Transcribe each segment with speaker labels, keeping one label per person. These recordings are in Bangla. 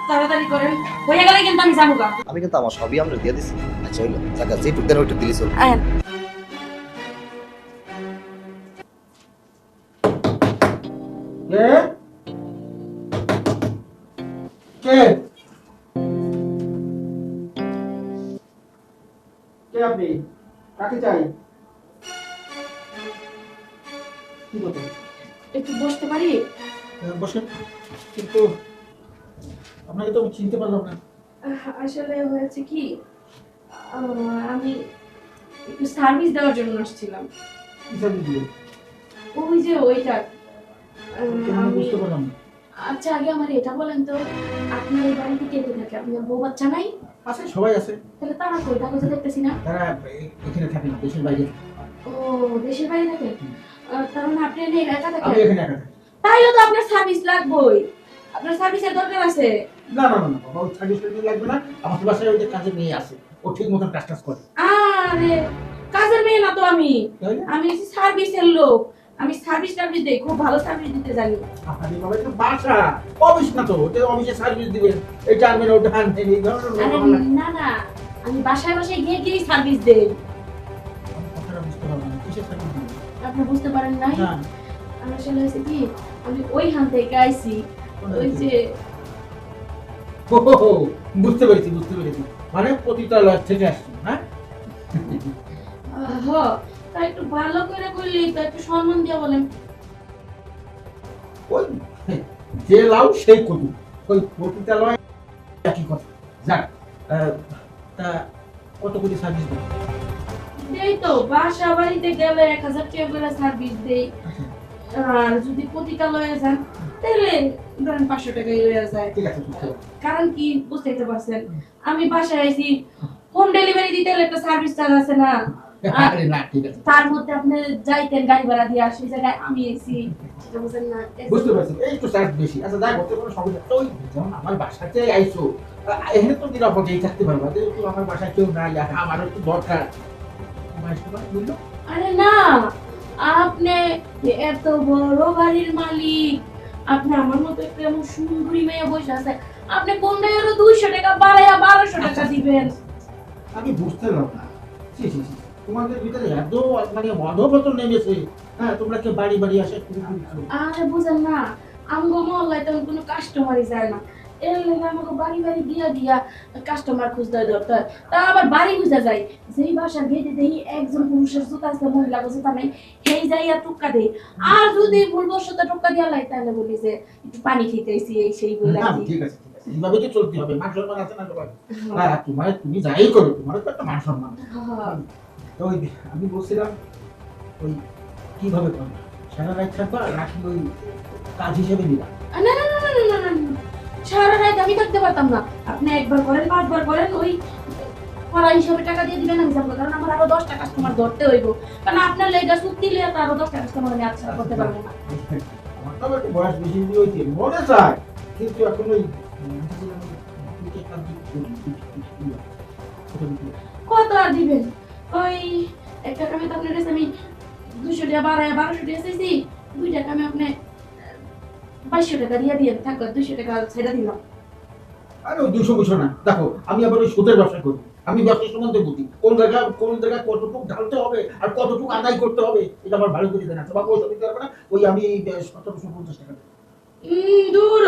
Speaker 1: তাড়াতাড়ি করেন, হয়ে গেলে কিন্তু আমি যাবো গা।
Speaker 2: আমি কিন্তু আমার সবই আমরা দিয়ে দিছি। আচ্ছা হইলো, জায়গা যেটুক দেন ওইটুক দিলি চল।
Speaker 1: আয়েন।
Speaker 3: কে কে কে আপনি? কাকে চাই? কি কথা?
Speaker 1: একটু বসতে পারি?
Speaker 3: বসেন। কিন্তু আপনাকে তো আমি চিনতে পারলাম না।
Speaker 1: আসলে হয়েছে কি, আমি একটু সার্ভিস দেওয়ার জন্য আসছিলাম।
Speaker 3: কি সার্ভিস দিলেন?
Speaker 1: ওই যে ওইটা।
Speaker 3: আমি বুঝতে পারলাম না।
Speaker 1: আচ্ছা আগে আমার এটা বলেন তো, আপনার এই বাড়িতে কে কে থাকে? আপনার বউ বাচ্চা নাই?
Speaker 3: আছে, সবাই আছে।
Speaker 1: তাহলে তারা কই? তাকে তো দেখতেছি না।
Speaker 3: তারা এখানে থাকে না, দেশের বাইরে।
Speaker 1: ও, দেশের বাইরে থাকে। তার মানে আপনি এখানে একা
Speaker 3: আমি
Speaker 1: থাকেন?
Speaker 3: এখানে একা থাকি।
Speaker 1: তাইলে তো আপনার সার্ভিস লাগবেই। আপনার সার্ভিসের দরকার আছে।
Speaker 3: না না না না বাবা, ওই সার্ভিস লাগবে না। আমার বাসায় ওই যে কাজের মেয়ে আছে, ও ঠিক মতন কাজ টাজ করে।
Speaker 1: আরে, কাজের মেয়ে না তো আমি।
Speaker 3: তাই না?
Speaker 1: আমি সার্ভিসের লোক। আমি সার্ভিস দেই, খুব ভালো সার্ভিস দিতে জানি।
Speaker 3: আপনাদের বাবা তো বাসা অফিস না তো, যে অফিসে সার্ভিস দিবেন, এটা আনবেন ওটা আনবেন, এই ধরনের
Speaker 1: আরে
Speaker 3: কথা বলা।
Speaker 1: না না, আমি বাসায় বাসায় গিয়ে গিয়ে সার্ভিস দেই।
Speaker 3: আমি কথাটা বুঝতে পারলাম না, কিসের সার্ভিস দিবেন?
Speaker 1: আপনি বুঝতে পারেন নাই?
Speaker 3: না,
Speaker 1: আসলে হয়েছে কি, আমি ওইখান থেকে আইছি। ওই যে
Speaker 3: হো, হো, হো, বুঝতে পেরেছি বুঝতে পেরেছি, মানে পতিতালয় থেকে আসছি, হ্যাঁ?
Speaker 1: হ, তা একটু ভালো করে বললেই তো, একটু সম্মান দিয়ে বলেন।
Speaker 3: ওই যে লাউ সেই কদু, ওই পতিতালয় একই কথা। যাক, তা কত কোটি সার্ভিস দেন?
Speaker 1: দেই তো, বাসা বাড়িতে গেলে 1000 টাকা করে সার্ভিস দেই। আর যদি পতিতালয়ে যান তাহলে ধরেন 500 টাকাই হয়ে যায়।
Speaker 3: ঠিক আছে, বুঝতে পারছি।
Speaker 1: কারণ কি, বুঝতে পারছেন, আমি বাসায় আইছি, হোম ডেলিভারি দিতে হলে একটা সার্ভিস চার্জ আছে না?
Speaker 3: আরে না, ঠিক আছে,
Speaker 1: তার মধ্যে আপনি যাইতেন গাড়ি ভাড়া দিয়ে, আসি জায়গায় আমি আইছি, সেটা বুঝেন না?
Speaker 3: বুঝতে পারছি, এই তো চার্জ বেশি। আচ্ছা যাই করতে কোনো সমস্যা নেই। ওই যেমন আমার বাসাতে আইছো, এখানে তো নিরাপদেই থাকতে পারবা, যেহেতু আমার বাসায় কেউ নাই আর আমারও একটু দরকার। আমার সময় বুঝলো?
Speaker 1: আরে না, আপনি এত বড় বাড়ির মালিক, আপনি আমার মতো একটা এমন সুন্দরী মেয়ে বসে আছে, আপনি কোনটা আরো 200 টাকা বাড়াইয়া 1200 টাকা দিবেন?
Speaker 3: আমি বুঝতে পারলাম না। ছি, ছি, ছি, তোমাদের ভিতরে এত মানে অধপতন নেমেছে। হ্যাঁ, তোমরা কে বাড়ি বাড়ি আসে শুরু করেছো?
Speaker 1: আরে বুঝেন না, আমগো মহল্লায় তেমন কোনো কাস্টমারই যায় না। এর লেগে আমাকে বাড়ি বাড়ি দিয়া দিয়া কাস্টমার খুঁজতে দরকার। তা আবার বাড়ি খুঁজে যায়, যেই বাসার গেটে দেই একজন পুরুষের জুতা আছে, মহিলা জুতা নাই, সেই যাইয়া টুক্কা দেই। আর যদি ভুলবশত টুক্কা দিয়া লাই, তাহলে বলি যে একটু পানি খেতেছি, এই সেই বলে
Speaker 3: না,
Speaker 1: আর কি।
Speaker 3: ঠিক আছে ঠিক আছে, এইভাবে তো চলতে হবে। মান সম্মান আছে না তোমার? আর তোমার তুমি যাই করো, তোমার তো একটা মান সম্মান।
Speaker 1: হ্যাঁ।
Speaker 3: তো ওই আমি বলছিলাম, ওই কিভাবে করবো, সারা রাত থাকবা নাকি ওই কাজ হিসেবে নিবা?
Speaker 1: না না না না না না না না। সারা রাত আমি থাকতে পারতাম না। আপনি একবার করেন, 5বার করেন, ওই পড়া হিসাবে টাকা দিয়ে দিবেন, আমি যাবো। কারণ আমার আরো 10টা কাস্টমার ধরতে হইব। কারণ আপনার লেগা চুক্তি লিয়ে তো আরো 10টা কাস্টমার আমি আচ্ছা করতে পারবো না।
Speaker 3: আমার তো একটু বয়স বেশি হয়েছে, মনে চায়, কিন্তু এখন ওই
Speaker 1: কত আর দিবেন? ওই একটা কামে তো আপনার কাছে আমি 200 টাকা বাড়ায় 1200 টাকা চাইছি, 2টা কামে আপনি 2200 টাকা দিয়ে দিয়েন, থাকো 200 টাকা ছেড়ে দিলাম।
Speaker 3: আরে ওই 200 না, দেখো আমি আবার ওই সুদের ব্যবসা করি। আমি ব্যবসা সম্বন্ধে বুঝি, কোন জায়গায় কতটুকু ঢালতে হবে আর কতটুকু আদায় করতে হবে, এটা আমার ভালো করে জানা আছে। বা পয়সা দিতে পারবে না, ওই আমি 1750 টাকা দেব।
Speaker 1: দূর,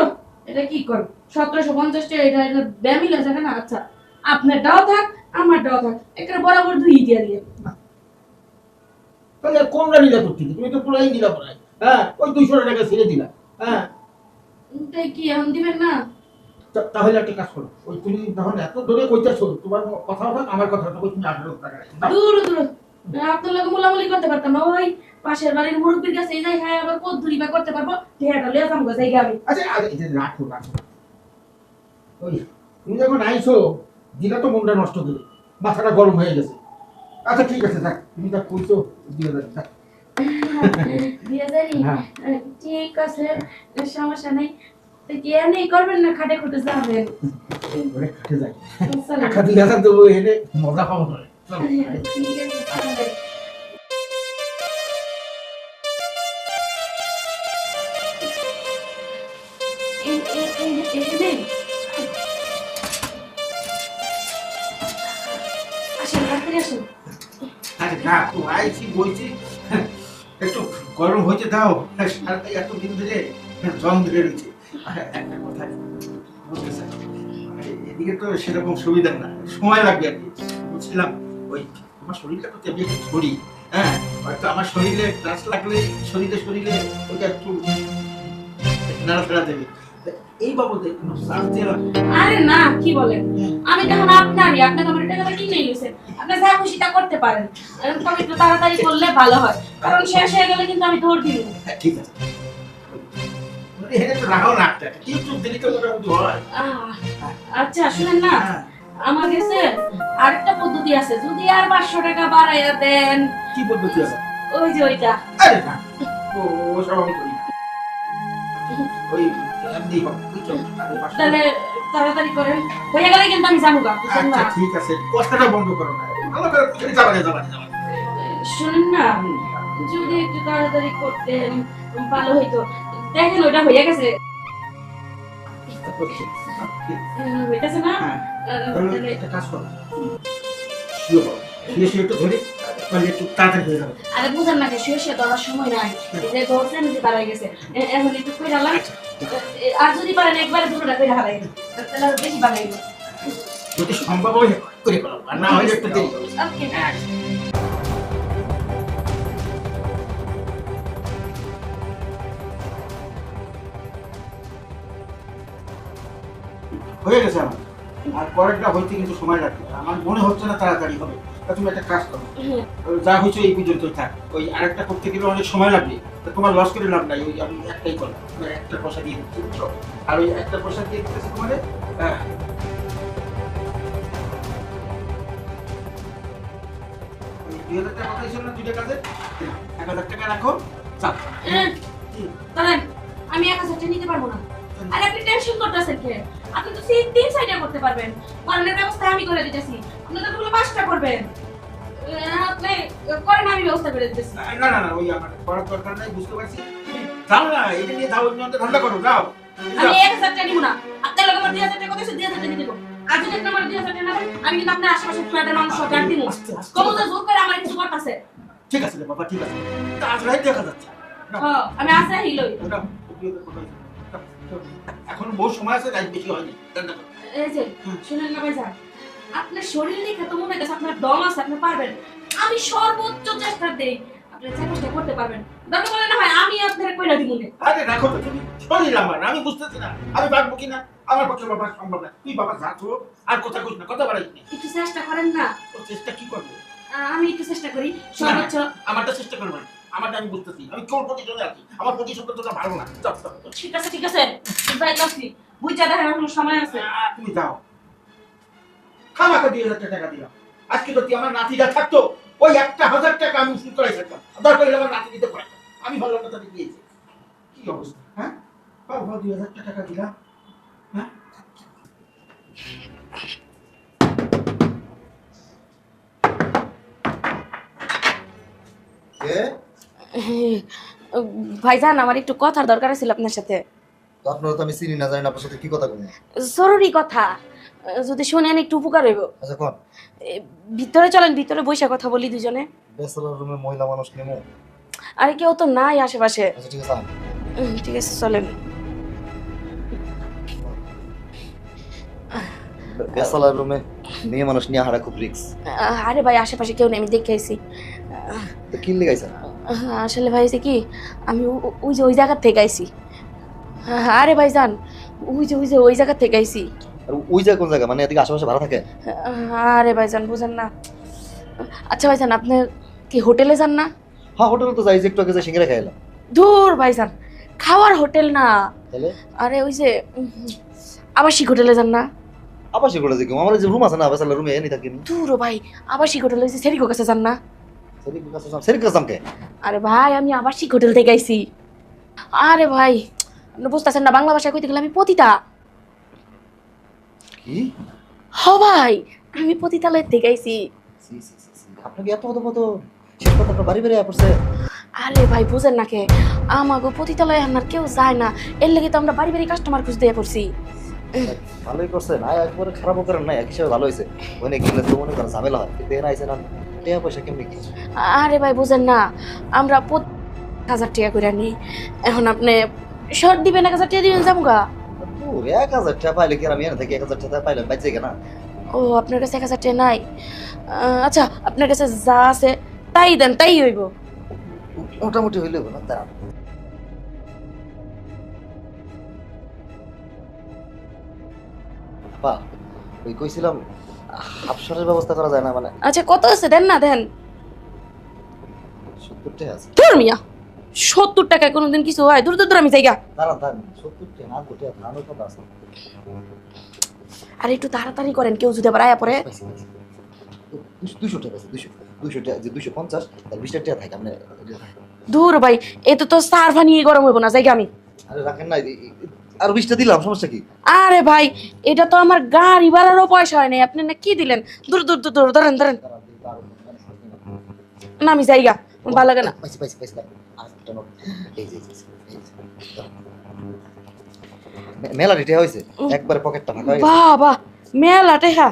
Speaker 1: এটা কি কর, 1750 টাকা, এটা এটা ব্যামিলা জায়গা না। আচ্ছা, আপনার ডাও থাক, আমার ডাও থাক, একটা বরাবর দুই দিয়ে দিয়ে।
Speaker 3: তাহলে আর কোনটা নিলা করতে, তুমি তো পুরাই নিলা পড়াই। হ্যাঁ, ওই 200 টাকা ছেড়ে দিলা। হ্যাঁ,
Speaker 1: তাই কি এখন দিবেন না?
Speaker 3: তাহলে একটা কাজ করো, ওই তুমি যখন এত ধরে কইতাছো, তোমার কথা হবে আমার কথা হবে, তুমি 18 টাকা রাখো। দাও।
Speaker 1: দূর দূর, আপনার লগে মোলামুলি করতে পারতাম না। ওই পাশের বাড়ির মুরব্বির কাছে যাই, হ্যাঁ আবার কত দূরি বা করতে পারবো, ঠেয়াটা লিয়ে যাবো যাই গাবি।
Speaker 3: আচ্ছা আরে এটা রাখো রাখো। ওই তুমি যখন আইছো, দিলা তো মনটা নষ্ট করে, মাথাটা গরম হয়ে গেছে। আচ্ছা ঠিক আছে, থাক, তুমি যা কইছো দিয়ে দাও, থাক।
Speaker 1: দিয়ে যাই।
Speaker 3: হ্যাঁ।
Speaker 1: ঠিক আছে, সমস্যা নেই। তো কি এমনি করবেন না খাটে খুঁটে যাবেন?
Speaker 3: ওরে খাটে যাই,
Speaker 1: চলেন।
Speaker 3: টাকা 2000 দেবো, এনে মজা পাবো না। চলো।
Speaker 1: ঠিক আছে, চলেন। এখানে তাড়াতাড়ি আসুন।
Speaker 3: আরে না তো আইছি বইছি, একটু গরম হইতে দাও, সারাটা এত দিন ধরে জং ধরে রয়েছে। একটা কথা বলতে চাই, এদিকে তো সেরকম সুবিধা না, সময় লাগবে আর কি। বুঝছিলাম ওই আমার শরীরটা তো তেমনি একটু ছড়ি, হ্যাঁ হয়তো আমার শরীরে গাছ লাগলে শরীরে ওইটা একটু নাড়াচাড়া দেবে, এই বাবদে কোনো চার্জ দেওয়া লাগবে।
Speaker 1: আরে না, কি বলেন, আমি তখন আপনারই, আপনাকে আমার টাকাটা কিনে নিয়েছেন, আপনি যা খুশি তা করতে পারেন, তবে একটু তাড়াতাড়ি করলে ভালো হয়, কারণ শেষ হয়ে গেলে কিন্তু আমি দৌড় দিব।
Speaker 3: হ্যাঁ ঠিক আছে, এখানে তো রাখাও না একটা কিন্তু দিলি তো মোটামুটি হয়।
Speaker 1: আচ্ছা শুনেন না,
Speaker 3: হ্যাঁ,
Speaker 1: আমার কাছে আরেকটা পদ্ধতি আছে, যদি আর 500 টাকা বাড়াইয়া দেন।
Speaker 3: কি পদ্ধতি আছে?
Speaker 1: ওই যে ওইটা।
Speaker 3: আরে না, ও সব আমি করি, ওই এমনি হোক, বুঝছো? আরে পাঁচশো
Speaker 1: তাহলে তাড়াতাড়ি করেন, হয়ে গেলে কিন্তু আমি জানুগা, বুঝছেন
Speaker 3: আচ্ছা
Speaker 1: না?
Speaker 3: ঠিক আছে, কথাটা বন্ধ করো না, ভালো করে যাবা।
Speaker 1: শুনেন না, যদি একটু তাড়াতাড়ি করতেন ভালো হইতো। দেখেন ওইটা হয়ে গেছে, হইতেছে না?
Speaker 3: হ্যাঁ,
Speaker 1: তাহলে
Speaker 3: তাহলে একটা কাজ করো, শুয়ে পড়ো, শুয়ে একটু ধরে, তাহলে একটু তাড়াতাড়ি হয়ে যাবে।
Speaker 1: আরে বুঝেন না, শুয়ে ধরার সময় নাই, এই যে ধরছেন যে দাঁড়াই গেছে, এখন একটু কই ডালাম, আর যদি পারেন একবারে দুটোটা কই হারাই, তাহলে আরো বেশি বানাইব।
Speaker 3: যদি সম্ভব হয় করে করো, আর না হলে একটু দেরি করো।
Speaker 1: ওকে।
Speaker 3: হ্যাঁ। হয়ে গেছে আমার, আর পরেরটা হইতে কিন্তু সময় লাগবে, আমার মনে হচ্ছে না তাড়াতাড়ি হবে। তা তুমি একটা কাজ করো, যা হয়েছে এই পর্যন্তই থাক, ওই আরেকটা করতে গেলে অনেক সময় লাগবে, তা তোমার লস করে লাভ নাই, ওই আমি একটাই করলাম, মানে একটা পয়সা দিয়ে দিচ্ছি, বুঝছো? আর ওই একটা পয়সা দিয়ে দিতেছে তোমার ওই 2000 টাকা কথা ছিল না দুইটা কাজে, 1000 টাকা রাখো, চাপ।
Speaker 1: দাঁড়ান, আমি 1000 টাকা নিতে পারবো না। আর আপনি টেনশন করতেছেন কে? আপনি তো তিন সাইডে করতে পারবেন, পালনের ব্যবস্থা আমি করে দিতেছি, আপনি তো পুরো 5টা করবেন। আপনি করেন, আমি ব্যবস্থা করে দিতেছি।
Speaker 3: না না না, ওই আমার করার দরকার নাই, বুঝতে পারছি। যাও না, এটা নিয়ে যাও, অন্য ধান্দা করো, যাও।
Speaker 1: আমি 1000 টাকা নিব না, আপনার লোক আমার 2000 টাকা কত 2000 টাকা দিব। আর যদি আপনি আমার 2000 টাকা না দেন, আমি কিন্তু আপনার আশেপাশে ফ্ল্যাটের মানুষ সব জান দিব। কত জোর করে আমার কিছু করতেছে।
Speaker 3: ঠিক আছে রে বাবা, ঠিক আছে, তাড়াতাড়ি দেখা যাচ্ছে।
Speaker 1: হ্যাঁ, আমি আসা হিলই।
Speaker 3: ওটা এখন বহু সময় আছে, রাত বেশি হয়নি, ধান্দা করো।
Speaker 1: এই যে শুনেন না ভাইজান, আপনার শরীর দেখে তো মনে হচ্ছে আপনার দম আছে, আপনি পারবেন। আমি সর্বোচ্চ চেষ্টা দেই, আপনি চেষ্টা করতে পারবেন। দরকার পড়লে না হয় আমি আপনার কইরা দিব না।
Speaker 3: আরে রাখো তো, তুমি শরীর আমার, আমি বুঝতেছি না আমি পারবো কিনা, আমার পক্ষে বাবা সম্ভব না। তুই বাবা যা তো, আর কথা কইস না, কথা বাড়াইস না।
Speaker 1: একটু চেষ্টা করেন না।
Speaker 3: তোর চেষ্টা কি করবো?
Speaker 1: আমি একটু চেষ্টা করি সর্বোচ্চ।
Speaker 3: আমারটা চেষ্টা করবো না, আমারটা আমি বুঝতেছি, আমি তোর প্রতিশোধে আছি, আমার প্রতিশোধটা তোটা ভালো না। Chop chop chop.
Speaker 1: ঠিক আছে যাইতাছি, বুঝা দেখেন এখনো সময় আছে।
Speaker 3: তুমি যাও, খামাখা 2000 টাকা দিলাম, আজকে যদি আমার নাতিটা থাকতো, ওই 1000 টাকা আমি উসুল করাই থাকতাম, দরকার হলে আমার নাতি দিতে পারতাম, আমি ভালো না তাদের দিয়েছি। কি অবস্থা, হ্যাঁ বাবা 2000 টাকা দিলাম, হ্যাঁ
Speaker 2: কে?
Speaker 1: ভাইজান, আমার একটু কথার দরকার ছিল আপনার সাথে।
Speaker 2: তো আপনারা তো আমি চিনি না, জানি না আপনার সাথে কি কথা বলবো।
Speaker 1: জরুরি কথা, যদি শুনেন একটু উপকার হইব।
Speaker 2: আচ্ছা কোন?
Speaker 1: ভিতরে চলেন, ভিতরে বসে কথা বলি দুজনে।
Speaker 2: ব্যাচেলর রুমে মহিলা মানুষ নেমো?
Speaker 1: আরে কেউ তো নাই আশেপাশে।
Speaker 2: আচ্ছা ঠিক আছে, আয়।
Speaker 1: ঠিক আছে চলেন।
Speaker 2: ব্যাচেলর রুমে মেয়ে মানুষ নিয়ে হারা খুব রিস্ক।
Speaker 1: আরে ভাই, আশেপাশে কেউ নেই, আমি দেখে আইছি।
Speaker 2: তো কি লেগাইছে?
Speaker 1: আসলে ভাই হয়েছে কি, আমি ওই যে ওই জায়গার থেকে আইছি। আরে ভাই যান, ওই জায়গার থেকে আইছি।
Speaker 2: আর ওই জায়গা কোন জায়গা, মানে এদিকে আশেপাশে ভাড়া থাকে?
Speaker 1: আরে ভাই যান, বুঝেন না। আচ্ছা ভাই যান, আপনি কি হোটেলে যান না?
Speaker 2: হ্যাঁ হোটেলে তো যাই, যে একটু আগে যে সিঙ্গারা খাইলাম।
Speaker 1: দূর ভাই যান, খাওয়ার হোটেল না।
Speaker 2: তাহলে
Speaker 1: আরে ওই যে আবাসিক হোটেলে যান না?
Speaker 2: আবাসিক হোটেলে যে আমার যে রুম আছে না, ব্যাচেলর রুমে এনে থাকি।
Speaker 1: দূর ভাই, আবাসিক হোটেল হয়েছে সেরিকো কাছে যান না?
Speaker 2: সেরিক কাছে?
Speaker 1: আরে ভাই, আমি আবাসিক হোটেল থেকে আইছি। আরে ভাই, আপনি বুঝতেছেন না, বাংলা ভাষায় কইতে গেলে আমি পতিতা।
Speaker 2: কি?
Speaker 1: হ ভাই, আমি পতিতালয়ের থেকে আইছি।
Speaker 2: আপনাকে এত কত শেষ কথা আপনার বাড়ি বেড়ে পড়ছে?
Speaker 1: আরে ভাই বুঝেন না কে, আমাগো পতিতালয়ে আর কেউ যায় না, এর লেগে তো আমরা বাড়ি বাড়ি কাস্টমার খুঁজতে পড়ছি।
Speaker 2: ভালোই করছেন, আয় একবারে খারাপও করেন না, এক হিসাবে ভালো হয়েছে। ওখানে গেলে তো মনে করেন ঝামেলা হয়, কিন্তু এখানে আইসেন টাকা পয়সা কেমনি কি?
Speaker 1: আরে ভাই বুঝেন না, আমরা 50,000 টাকা করে নিই। এখন আপনি শর্ট দিবেন, 1,000 টাকা দিবেন জামগা।
Speaker 2: দূর, 1,000 টাকা পাইলে কি আর আমি এনে থেকে 1,000 টাকা পাইলে বাইচে কেনা?
Speaker 1: ও আপনার কাছে 1,000 টাকা নাই? আচ্ছা আপনার কাছে যা আছে তাই দেন, তাই হইব।
Speaker 2: মোটামুটি হইলে না তারা। আপা, ওই কইছিলাম হাফসরের ব্যবস্থা করা যায় না? মানে
Speaker 1: আচ্ছা কত আছে দেন না, দেন।
Speaker 2: 70 টাকা আছে।
Speaker 1: ধর মিয়া, 70 টাকায় কোনোদিন কিছু হয়? দূর দূর দূর, আমি যাইগা।
Speaker 2: দাঁড়ান দাঁড়ান, 70 টাকা না, গোটে ধানের কথা আছে।
Speaker 1: আর একটু তাড়াতাড়ি করেন, কেউ যদি আবার আয়া পড়ে।
Speaker 2: পাইছি, পাইছি। 200 টাকা আছে, 200 টাকা, যে 250 তার 20 টাকা থাকে আপনি।
Speaker 1: দূর ভাই, এত তো সার্ভা নিয়ে গরম হইব না, যাইগা আমি।
Speaker 2: আরে রাখেন না, আর 20 টা দিলাম, সমস্যা কি?
Speaker 1: আরে ভাই, এটা তো আমার গাড়ি ভাড়ারও পয়সা হয় নাই, আপনি না কি দিলেন? দূর দূর দূর দূর, ধরেন ধরেন। না আমি যাইগা, আমার ভালো লাগে না।
Speaker 2: পাইছি পাইছি পাইছি, আর একটা নোট। এই যে, এই যে। মেলা রেটে হয়েছে, একবারে পকেটটা ফাঁকা হয়ে গেছে।
Speaker 1: বাবা, মেলা টেহা।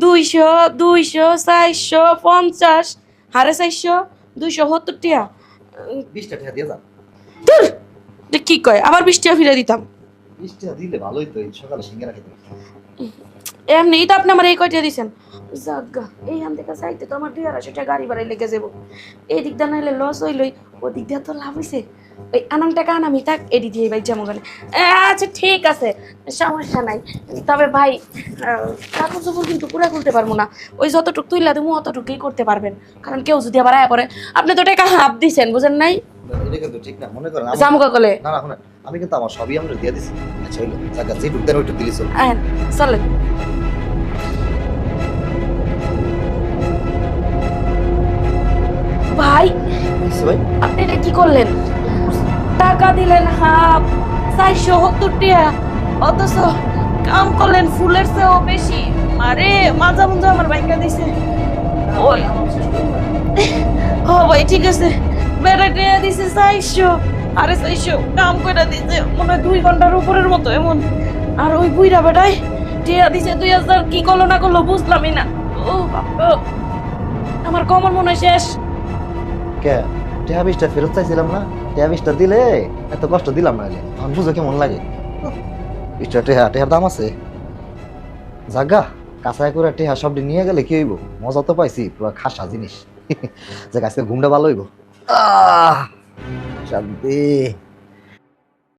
Speaker 1: 200, 200, 400, 50, 450, 270 টাকা।
Speaker 2: 20 টাকা দিয়ে যান।
Speaker 1: ধুর, এটা কি কয়? আবার 20 টাকা ফিরে দিতাম।
Speaker 2: 20 টাকা দিলে ভালোই তো, এই সকালে সিঙ্গারা খেতে।
Speaker 1: এমনিই তো আপনি আমার এই কয়টা দিছেন। জাগা, এইখান থেকে চাইতে তো আমার 2,200 টাকা গাড়ি ভাড়াই লেগে যাবো। এই দিক দিয়ে নাইলে লস হইলই, ও দিক দিয়ে তো লাভ হইছে। ওই আনাম টাকা আনামি থাক, এডি দিয়ে ভাই যেমন গেলে। আচ্ছা ঠিক আছে, সমস্যা নাই। তবে ভাই কাপড় চোপড় কিন্তু পুরা খুলতে পারবো না। ওই যতটুক তুইলা দেবো অতটুকুই করতে পারবেন, কারণ কেউ যদি আবার আয়া পড়ে। আপনি তো টাকা হাফ দিছেন, বুঝেন নাই?
Speaker 2: এটা কিন্তু ঠিক না, মনে করেন
Speaker 1: জামুকা কলে।
Speaker 2: না না, শুনেন, আমি কিন্তু আমার সবই আমরা দিয়ে দিছি। আচ্ছা হইলো, জায়গা যে ঢুকতেন ওইটুক দিলি চল।
Speaker 1: আয়েন, চলেন। ভাই
Speaker 2: ভাই
Speaker 1: আপনি এটা কি করলেন? টাকা দিলেন হাফ, 470 টাকা, অথচ কাম করলেন ফুলের চেয়েও বেশি। আরে মাজা মুজা আমার বাইকা দিছে। ওই ও ভাই ঠিক আছে, বেড়া টেয়া দিছে 400, আরে 400 কাম করে দিছে মনে হয় 2 ঘন্টার উপরের মতো এমন। আর ওই বুইরা বেটাই টেয়া দিছে 2,000, কি করলো না করলো বুঝলামই না। ও বাবা, আমার কমর মনে হয় শেষ।
Speaker 2: কে টাকা 20 টা ফেরত চাইছিলাম না? টাকা 20 টা দিলে এত কষ্ট দিলাম না। এখন বুঝো কেমন লাগে? 20 টা টেহার দাম আছে। জাগা কাঁচাই করে টেহা সব নিয়ে গেলে কি হইব? মজা তো পাইছি, পুরো খাসা জিনিস। যে আজকে ঘুমটা ভালো হইব। শান্তি।